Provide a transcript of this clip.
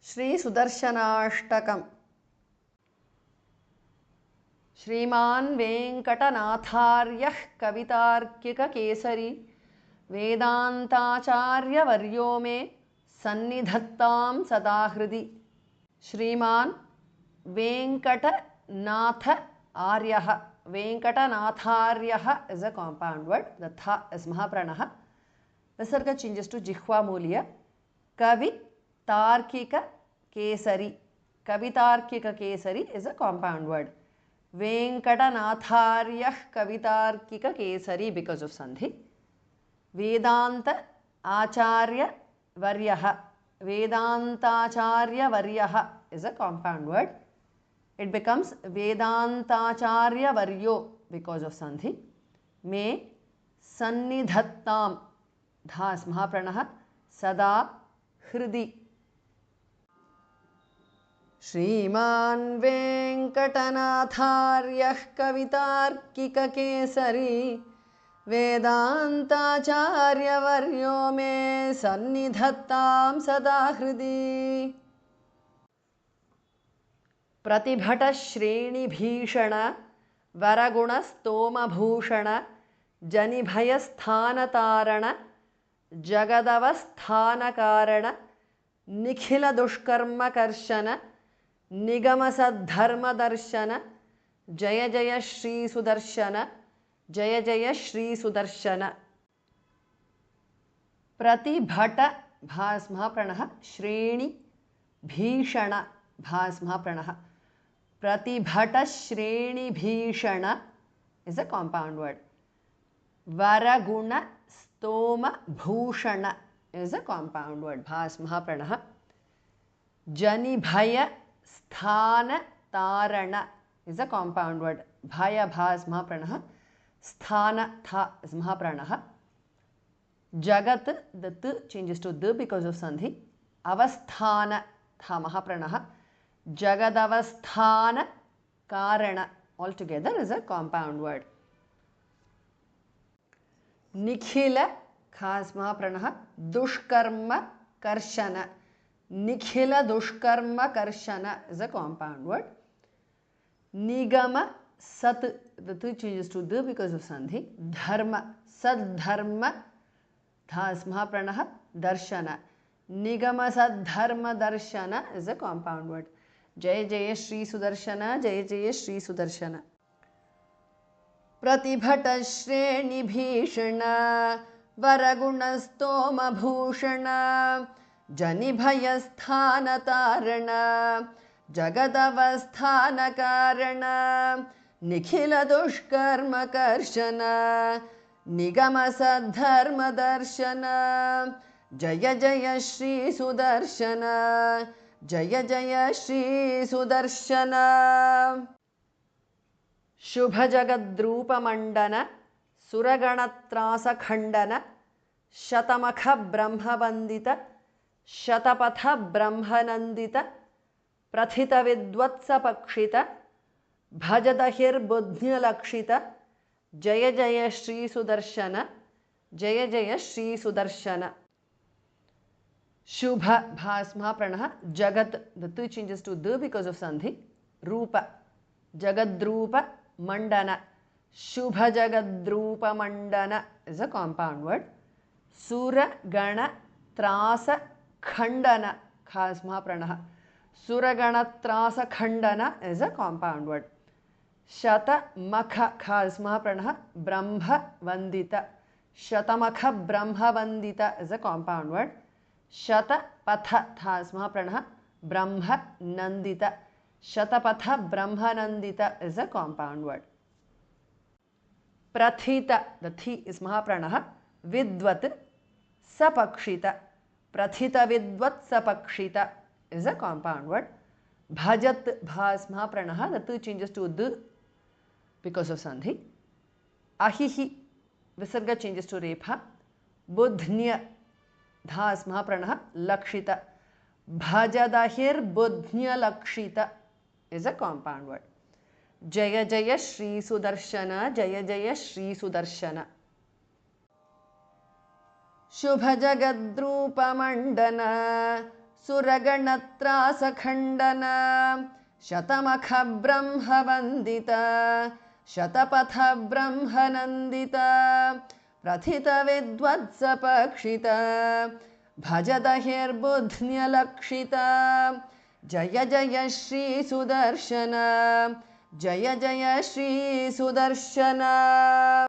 श्री सुदर्शनाष्टकम्। श्रीमान् वेंकटनाथार्यः कवितार्किककेसरी वेदान्ताचार्यवर्यो मे सन्निधत्तां सदा हृदि। श्रीमान् Venkatanatha आर्यः, वेंकटनाथार्यः is a compound word. The tha is mahapranah. Visarga changes to jihva mulya. Kavi Tarkika Kesari. Kavitarkika Kesari is a compound word. Venkatanathāryah Kavitarkika Kesari because of Sandhi. Vedanta Acharya Varyaha. Vedantacharya Varyaha is a compound word. It becomes Vedantacharya Varyo because of Sandhi. Me Sannidhattam. Dhas Mahapranah Sada Hridi. श्रीमान् वेंकटनाथार्यः कवितार्किककेसरी वेदान्ताचार्यवर्यो मे सन्निधत्तां सदा हृदि। प्रतिभटश्रेणिभीषण वरगुणस्तोमभूषण जनिभयस्थानतारण जगदवस्थानकारण निखिलदुष्कर्मकर्शन निगमसद्धर्मदर्शन जय जय श्री सुदर्शन जय जय श्री सुदर्शन। प्रतिभट भास महाप्रणः श्रेणी भीषण भास महाप्रणः प्रतिभट श्रेणी भीषण is a compound word. वरगुण स्तोम Bhushan is a compound word. Bhas Mahapranah. Janibhaya Sthana Tarana is a compound word. Bhaya Bhas Mahapranah. Sthana Tha is Mahapranah. Jagat, the T changes to D because of Sandhi. Avasthana Tha Mahapranah. Jagadavasthana Karana altogether is a compound word. Nikhila Khas Mahapranah Dushkarma Karshana. Nikhila Dushkarma Karshana is a compound word. Nigama Sat, the two changes to D because of Sandhi. Dharma Sadharma Dhas Mahapranah Darshana. Nigama Sadharma Darshana is a compound word. Jai Jai Shri Sudarshana Jai Jai Shri Sudarshana. Pratibhata Shreni Bhishana वरगुणस्तोमभूषण जनिभयस्थानतारण जगदवस्थानकारण निखिलदुष्कर्मकर्शन निगमसद्धर्मदर्शन जय जय श्री सुदर्शन जय जय श्री सुदर्शन। शुभजगद्रूपमण्डन सुरगणत्रासखण्डन शतमख ब्रह्मवन्दित शतपथ ब्रह्मनन्दित प्रथितविद्वत्सपक्षित भजदहिर्बुद्ध्यलक्षित जय जय श्री सुदर्शन जय जय श्री सुदर्शन। शुभ भास महाप्रणः जगत, the two changes to D because of Sandhi. Rupa Jagadrupa Mandana. Shubha Jagadrupa Mandana is a compound word. Sura Gana Trasa Khandana Khas Mahapranah. Sura Gana Trasa Khandana is a compound word. Shata Makha Khas Mahapranah Brahma Vandita. Shatamakha Brahma Vandita is a compound word. Shata Patha Khas Mahapranah Brahma Nandita. Shatapatha Brahma Nandita is a compound word. Prathita, the Thi is Mahapranah. Vidvat Sapakshita. Prathita Vidvat Sapakshita is a compound word. Bhajat Bhas Mahapranah, the two changes to D because of Sandhi. Ahihi, Visarga changes to Repha. Budhnya Dhas Mahapranah Lakshita. Bhajadahir Budhnya Lakshita is a compound word. Jaya Jaya Shri Sudarshana Jaya Jaya Shri Sudarshana. Shubha Jagadrupa Mandana सुरगणत्रासखण्डन शतमख ब्रह्मवन्दित Shatapatha ब्रह्मनन्दित प्रथितविद्वत्सपक्षित भजदहिर्बुध्न्यलक्षित जय जय श्री सुदर्शन जय जय श्री सुदर्शन।